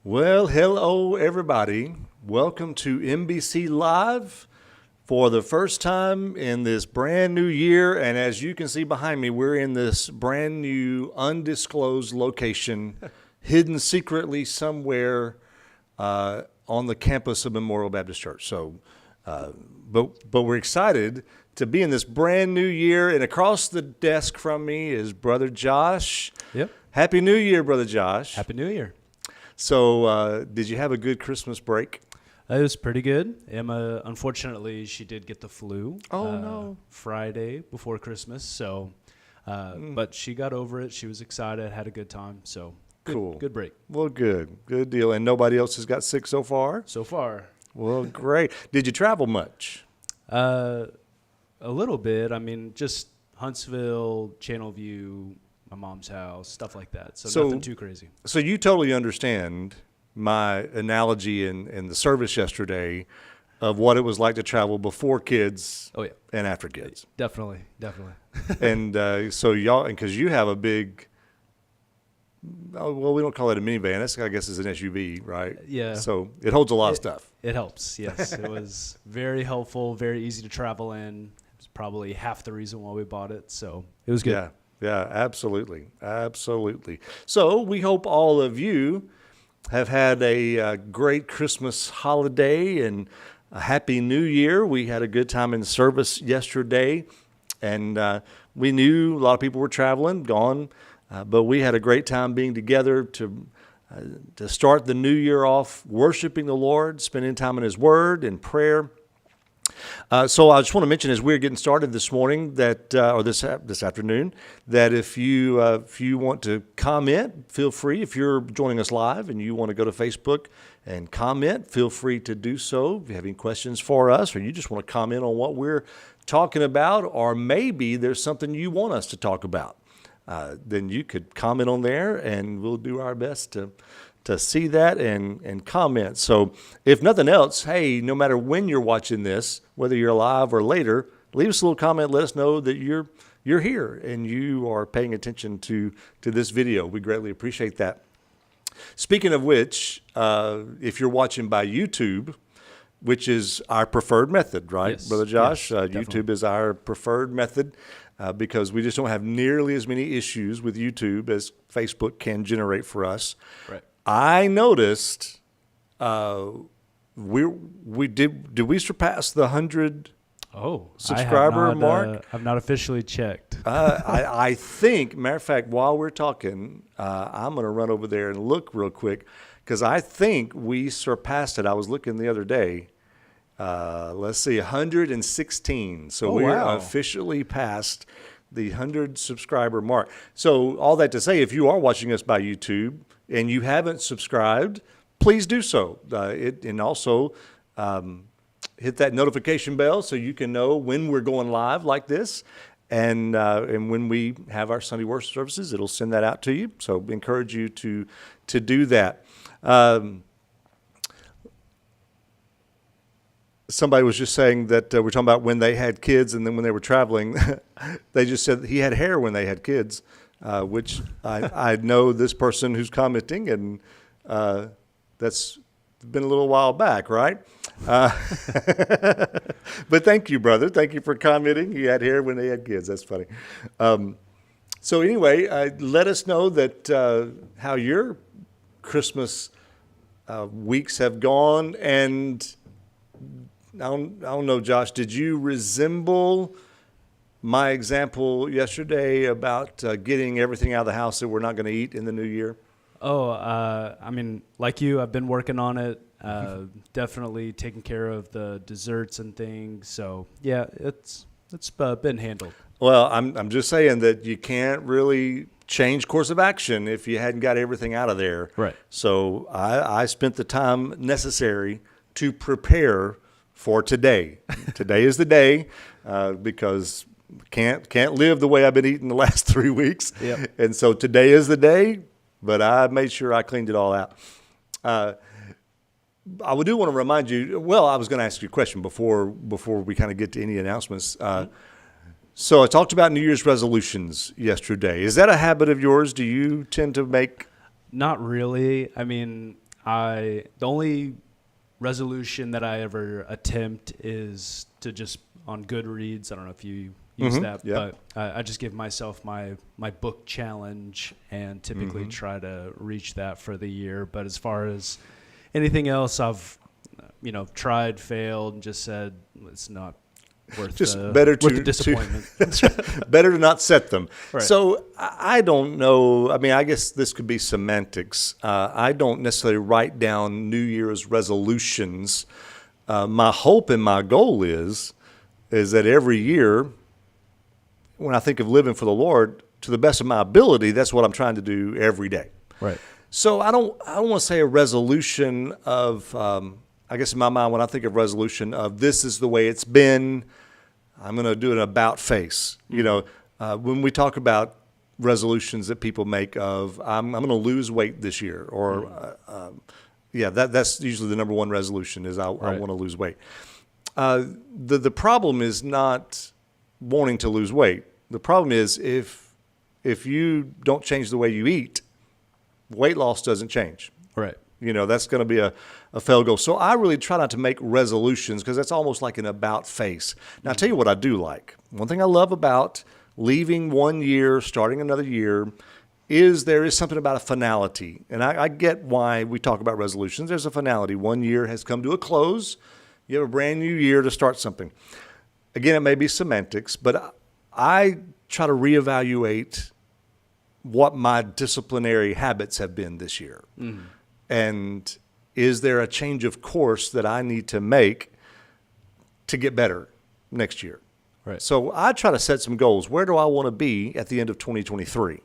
Well, hello, everybody. Welcome to MBC Live for the first time in this brand new year. And as you can see behind me, we're in this brand new undisclosed location, hidden secretly somewhere on the campus of Memorial Baptist Church. But we're excited to be in this brand new year. And across the desk from me is Brother Josh. Yep. Happy New Year, Brother Josh. Happy New Year. So did you have a good Christmas break? It was pretty good. Emma, unfortunately, she did get the flu. Oh, no. Friday before Christmas. So, but she got over it. She was excited, had a good time. So, Cool. Good break. Well, good deal. And nobody else has got sick so far? So far. Well, great. Did you travel much? A little bit. I mean, just Huntsville, Channelview, my mom's house, stuff like that. So nothing too crazy. So you totally understand my analogy in the service yesterday of what it was like to travel before kids Oh, yeah. and after kids. Definitely. And so y'all, and because you have a big, well, we don't call it a minivan. I guess it's an SUV, right? Yeah. So it holds a lot of stuff. It helps, yes. It was very helpful, very easy to travel in. It was probably half the reason why we bought it. So it was good. Yeah, absolutely. So we hope all of you have had a great Christmas holiday and a happy New Year. We had a good time in service yesterday, and we knew a lot of people were traveling, gone, but we had a great time being together to start the new year off worshiping the Lord, spending time in His Word and prayer. So I just want to mention as we're getting started this morning that, or this afternoon, that if you want to comment, feel free. If you're joining us live and you want to go to Facebook and comment, feel free to do so. If you have any questions for us, or you just want to comment on what we're talking about, or maybe there's something you want us to talk about, then you could comment on there, and we'll do our best to see that and comment. So if nothing else, hey, no matter when you're watching this, whether you're live or later, leave us a little comment. Let us know that you're here and you are paying attention to this video. We greatly appreciate that. Speaking of which, if you're watching by YouTube, which is our preferred method, right, Yes. Brother Josh? Yes, YouTube is our preferred method because we just don't have nearly as many issues with YouTube as Facebook can generate for us. Right. I noticed did we surpass the 100 subscriber mark? I've not officially checked. I think, matter of fact, while we're talking, I'm going to run over there and look real quick because I think we surpassed it. I was looking the other day. Let's see, 116. So we're officially past the 100 subscriber mark. So all that to say, if you are watching us by YouTube and you haven't subscribed, please do so. And also hit that notification bell so you can know when we're going live like this. And when we have our Sunday worship services, it'll send that out to you. So we encourage you to do that. Somebody was just saying that we're talking about when they had kids and then when they were traveling, they just said he had hair when they had kids, which I know this person who's commenting, and that's been a little while back, right? But thank you, brother. Thank you for commenting. He had hair when they had kids. That's funny. So anyway, let us know that how your Christmas weeks have gone, and I don't know, Josh, did you resemble my example yesterday about getting everything out of the house that we're not going to eat in the new year? Oh, I mean, like you, I've been working on it, definitely taking care of the desserts and things. So, yeah, it's been handled. Well, I'm just saying that you can't really change course of action if you hadn't got everything out of there. Right. So I spent the time necessary to prepare for today. Today is the day because can't live the way I've been eating the last 3 weeks. Yep. And so today is the day, but I made sure I cleaned it all out. I do want to remind you, well, I was going to ask you a question before we kind of get to any announcements. So I talked about New Year's resolutions yesterday. Is that a habit of yours? Do you tend to make? Not really. I mean, The only resolution that I ever attempt is to just on Goodreads. I don't know if you use that, but I just give myself my book challenge and typically try to reach that for the year. But as far as anything else, I've tried, failed, and just said it's not worth just the, better worth the disappointment. Better to not set them. Right. So I don't know. I mean, I guess this could be semantics. I don't necessarily write down New Year's resolutions. My hope and my goal is that every year, when I think of living for the Lord, to the best of my ability, that's what I'm trying to do every day. Right. So I don't want to say a resolution of, I guess in my mind, when I think of resolution of this is the way it's been, I'm going to do an about face. When we talk about resolutions that people make of, I'm going to lose weight this year, or that's usually the number one resolution is I want to lose weight. The problem is not wanting to lose weight. The problem is if you don't change the way you eat, weight loss doesn't change. Right. That's going to be a failed goal. So I really try not to make resolutions because that's almost like an about face. Now, I'll tell you what I do like. One thing I love about leaving one year, starting another year, is there is something about a finality. And I get why we talk about resolutions. There's a finality. One year has come to a close. You have a brand new year to start something. Again, it may be semantics, but I try to reevaluate what my disciplinary habits have been this year. And is there a change of course that I need to make to get better next year? Right. So I try to set some goals. Where do I want to be at the end of 2023?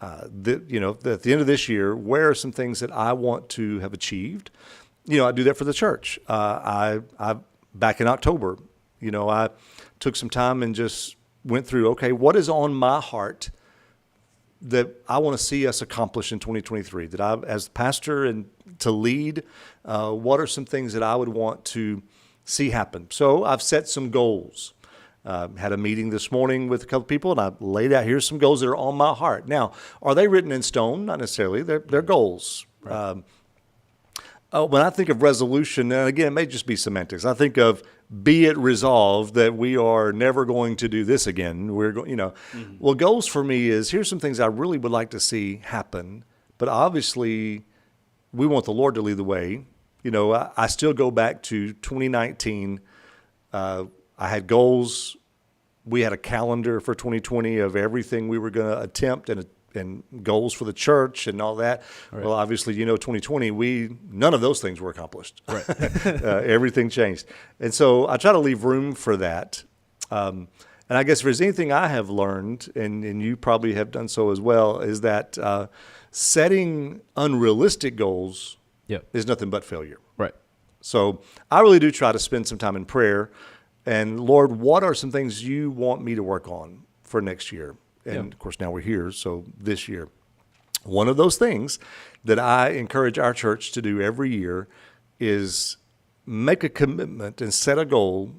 At the end of this year, where are some things that I want to have achieved? I do that for the church. I back in October, I took some time and just went through, okay, what is on my heart that I want to see us accomplish in 2023, that I, as pastor and to lead, what are some things that I would want to see happen? So I've set some goals. Had a meeting this morning with a couple people, and I laid out, here's some goals that are on my heart. Now, are they written in stone? Not necessarily. They're goals. Right. When I think of resolution, and again, it may just be semantics. I think of be it resolved that we are never going to do this again. We're going, Well, goals for me is here's some things I really would like to see happen, but obviously we want the Lord to lead the way. I still go back to 2019. I had goals. We had a calendar for 2020 of everything we were going to attempt and goals for the church and all that. Right. Well, obviously, 2020, none of those things were accomplished. Right. Everything changed. And so I try to leave room for that. And I guess if there's anything I have learned, and you probably have done so as well, is that setting unrealistic goals is nothing but failure. Right. So I really do try to spend some time in prayer. And Lord, what are some things you want me to work on for next year? And of course, now we're here, so this year. One of those things that I encourage our church to do every year is make a commitment and set a goal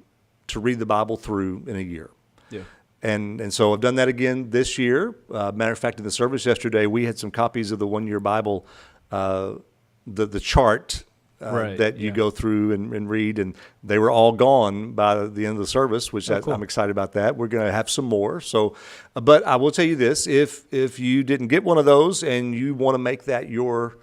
to read the Bible through in a year. Yeah. And so I've done that again this year. Matter of fact, in the service yesterday, we had some copies of the one-year Bible, the chart that you go through and read, and they were all gone by the end of the service, which cool. I'm excited about that. We're going to have some more. So, but I will tell you this, if you didn't get one of those and you want to make that your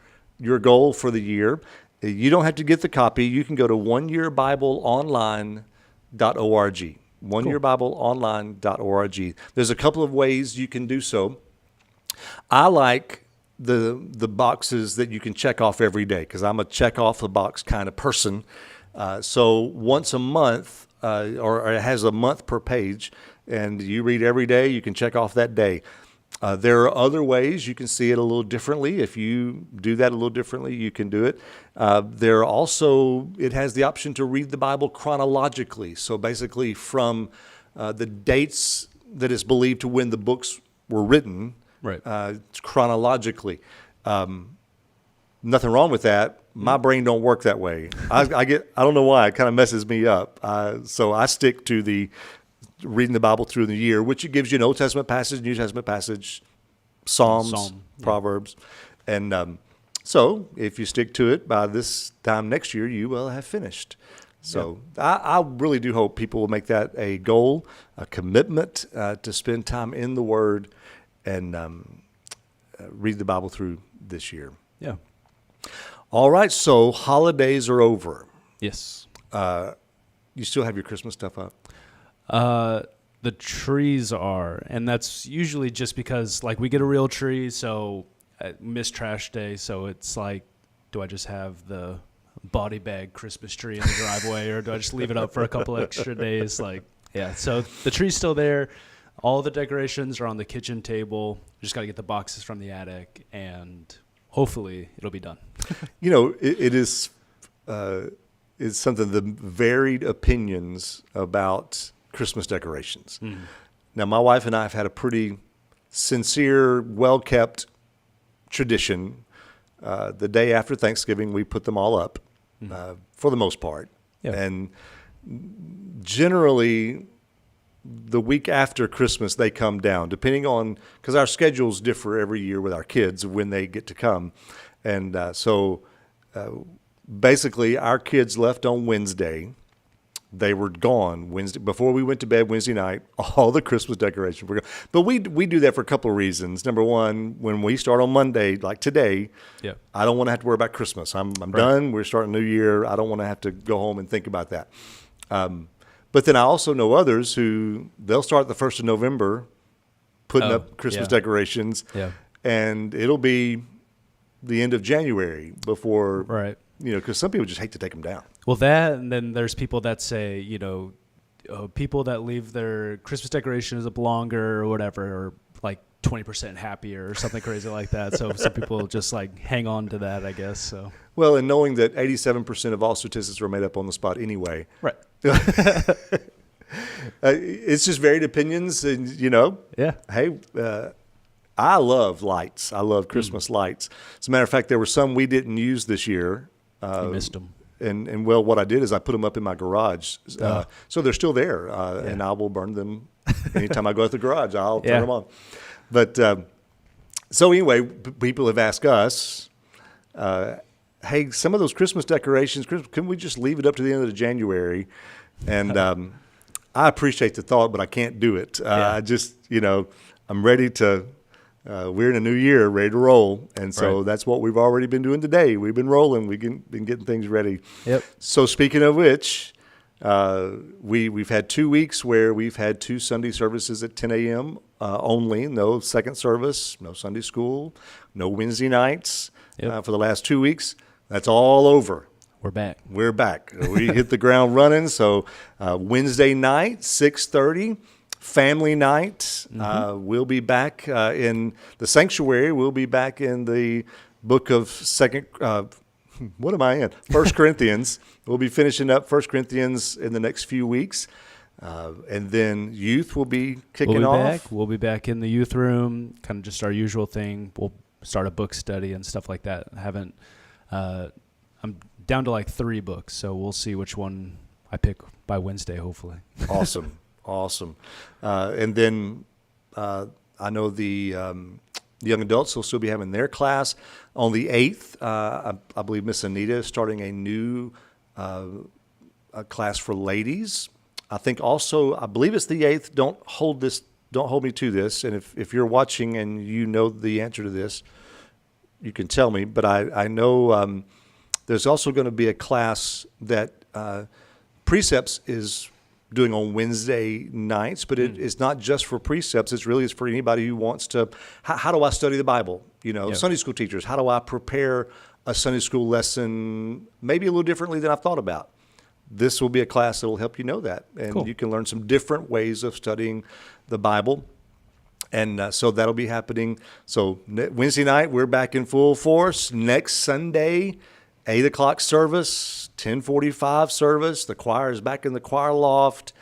goal for the year, you don't have to get the copy. You can go to oneyearbibleonline.org, oneyearbibleonline.org. There's a couple of ways you can do so. I like the boxes that you can check off every day because I'm a check off the box kind of person. So once a month, or it has a month per page, and you read every day, you can check off that day. There are other ways you can see it a little differently. If you do that a little differently, you can do it. There are also, it has the option to read the Bible chronologically. So basically from the dates that is believed to when the books were written, right. Chronologically. Nothing wrong with that. My brain don't work that way. I don't know why, it kind of messes me up. So I stick to the reading the Bible through the year, which it gives you an Old Testament passage, New Testament passage, Psalms, Proverbs. And So if you stick to it, by this time next year, you will have finished. So I really do hope people will make that a goal, a commitment to spend time in the Word and read the Bible through this year. Yeah. All right, so holidays are over. Yes. You still have your Christmas stuff up? The trees are, and that's usually just because, like, we get a real tree, so I miss trash day, so it's like, do I just have the body bag Christmas tree in the driveway, or do I just leave it up for a couple extra days? Like, yeah, so the tree's still there. All the decorations are on the kitchen table. Just got to get the boxes from the attic, and hopefully it'll be done. You know, it is it's something, the varied opinions about Christmas decorations. Mm. Now, my wife and I have had a pretty sincere, well-kept tradition. The day after Thanksgiving, we put them all up for the most part. Yeah. And generally, the week after Christmas, they come down, depending on, because our schedules differ every year with our kids when they get to come. And so basically, our kids left on Wednesday. They were gone Wednesday before we went to bed Wednesday night. All the Christmas decorations were gone. But we do that for a couple of reasons. Number one, when we start on Monday, like today, I don't want to have to worry about Christmas. I'm done. We're starting a new year. I don't want to have to go home and think about that. But then I also know others who they'll start the 1st of November putting up Christmas decorations, and it'll be the end of January before, because some people just hate to take them down. Well, that, and then there's people that say, people that leave their Christmas decorations up longer or whatever, or like 20% happier or something crazy like that. So some people just like hang on to that, I guess. So well, and knowing that 87% of all statistics are made up on the spot anyway. Right. It's just varied opinions, and hey, I love lights. I love Christmas lights. As a matter of fact, there were some we didn't use this year. You missed them. And well, what I did is I put them up in my garage, so they're still there, and I will burn them anytime I go out the garage. I'll turn them on. But so anyway, people have asked us, hey, some of those Christmas decorations, can we just leave it up to the end of January? And I appreciate the thought, but I can't do it. I just, I'm ready to. We're in a new year, ready to roll, and so that's what we've already been doing today. We've been rolling. We've been getting things ready. Yep. So speaking of which, we've had 2 weeks where we've had 2 Sunday services at 10 a.m. Only. No second service, no Sunday school, no Wednesday nights for the last 2 weeks. That's all over. We're back. We hit the ground running. So Wednesday night, 6:30. Family night. We'll be back in the sanctuary. We'll be back in the book of First Corinthians. We'll be finishing up First Corinthians in the next few weeks. And then youth will be kicking off. We'll be back in the youth room, kind of just our usual thing. We'll start a book study and stuff like that. I'm down to like 3 books, so we'll see which one I pick by Wednesday, hopefully. Awesome. And then I know the young adults will still be having their class. On the 8th, I believe Miss Anita is starting a new class for ladies. I think also, I believe it's the 8th. Don't hold me to this. And if you're watching and you know the answer to this, you can tell me. But I know there's also going to be a class that Precepts is doing on Wednesday nights, but it's not just for precepts. It's really for anybody who wants to, how do I study the Bible? Sunday school teachers, how do I prepare a Sunday school lesson maybe a little differently than I've thought about? This will be a class that will help you know that. And you can learn some different ways of studying the Bible. And so that'll be happening. So Wednesday night, we're back in full force. Next Sunday, 8 o'clock service, 10:45 service. The choir is back in the choir loft.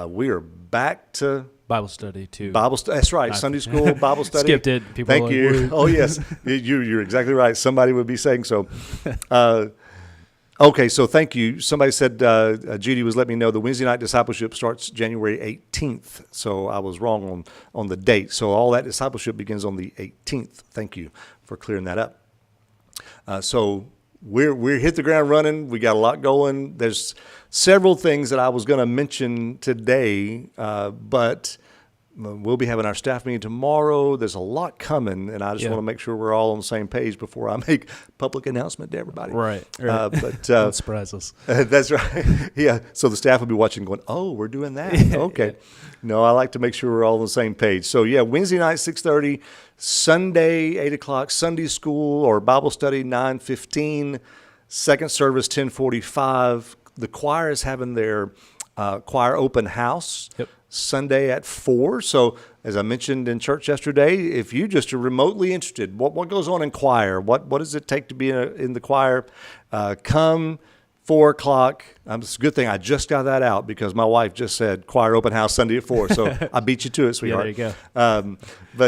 We are back to Bible study too. That's right. Sunday school, Bible study. Skipped it. People Thank you. Oh yes, you're exactly right. Somebody would be saying so. Okay, so thank you. Somebody said Judy was letting me know the Wednesday night discipleship starts January 18th. So I was wrong on the date. So all that discipleship begins on the 18th. Thank you for clearing that up. So we're hit the ground running. We got a lot going. There's several things that I was going to mention today, but we'll be having our staff meeting tomorrow. There's a lot coming, and I just want to make sure we're all on the same page before I make public announcement to everybody. Right. But don't surprise us. That's right. Yeah. So the staff will be watching, going, "Oh, we're doing that." Okay. No, I like to make sure we're all on the same page. So yeah, Wednesday night 6:30, Sunday 8:00, Sunday school or Bible study 9:15, second service 10:45. The choir is having their choir open house. Yep. Sunday at 4. So as I mentioned in church yesterday, if you just are remotely interested, what goes on in choir? What does it take to be in the choir? Come 4 o'clock. It's a good thing I just got that out because my wife just said choir open house Sunday at 4. So I beat you to it, sweetheart. Yeah, there you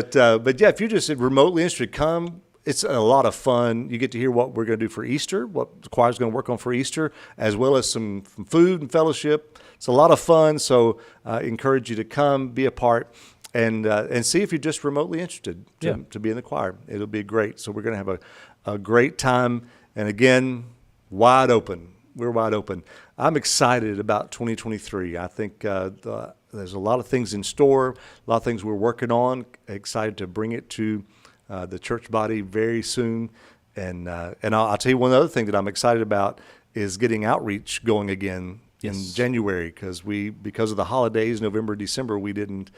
go. But yeah, if you're just remotely interested, come. It's a lot of fun. You get to hear what we're going to do for Easter, what the choir's going to work on for Easter, as well as some food and fellowship. It's a lot of fun, so I encourage you to come, be a part, and see if you're just remotely interested to be in the choir. It'll be great. So we're going to have a great time, and again, wide open. We're wide open. I'm excited about 2023. I think there's a lot of things in store, a lot of things we're working on. Excited to bring it to the church body very soon. And I'll tell you one other thing that I'm excited about is getting outreach going again in January, because of the holidays, November, December, we didn't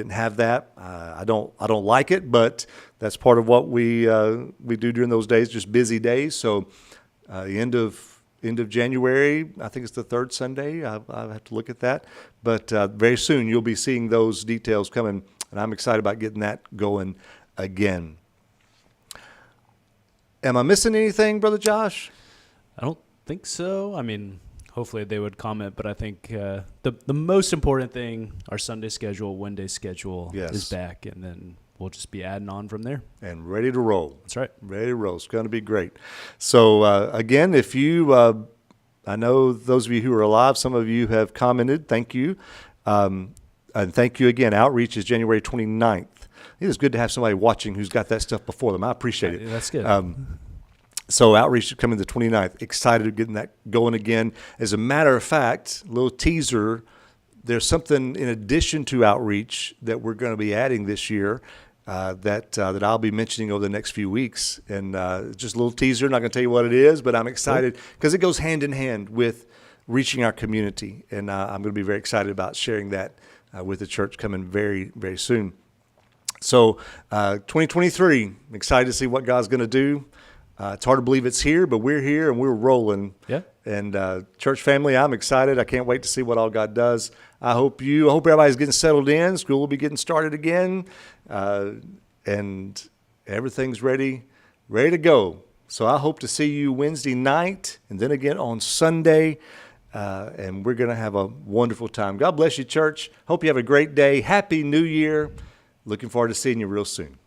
have that. I don't like it, but that's part of what we do during those days, just busy days. So the end of January, I think it's the third Sunday. I have to look at that, but very soon you'll be seeing those details coming, and I'm excited about getting that going again. Am I missing anything, Brother Josh? I don't think so. I mean, hopefully they would comment, but I think the most important thing, our Sunday schedule, one-day schedule is back, and then we'll just be adding on from there. And ready to roll. That's right. Ready to roll. It's going to be great. So, again, if you, I know those of you who are alive, some of you have commented. Thank you. And thank you again. Outreach is January 29th. It is good to have somebody watching who's got that stuff before them. I appreciate it. That's good. So outreach is coming the 29th. Excited to getting that going again. As a matter of fact, a little teaser, there's something in addition to outreach that we're going to be adding this year that I'll be mentioning over the next few weeks. And just a little teaser, not going to tell you what it is, but I'm excited because it goes hand in hand with reaching our community. And I'm going to be very excited about sharing that with the church coming very, very soon. So 2023, I'm excited to see what God's going to do. It's hard to believe it's here, but we're here and we're rolling. Yeah. And church family, I'm excited. I can't wait to see what all God does. I hope everybody's getting settled in. School will be getting started again, and everything's ready to go. So I hope to see you Wednesday night and then again on Sunday, and we're going to have a wonderful time. God bless you, church. Hope you have a great day. Happy New Year. Looking forward to seeing you real soon.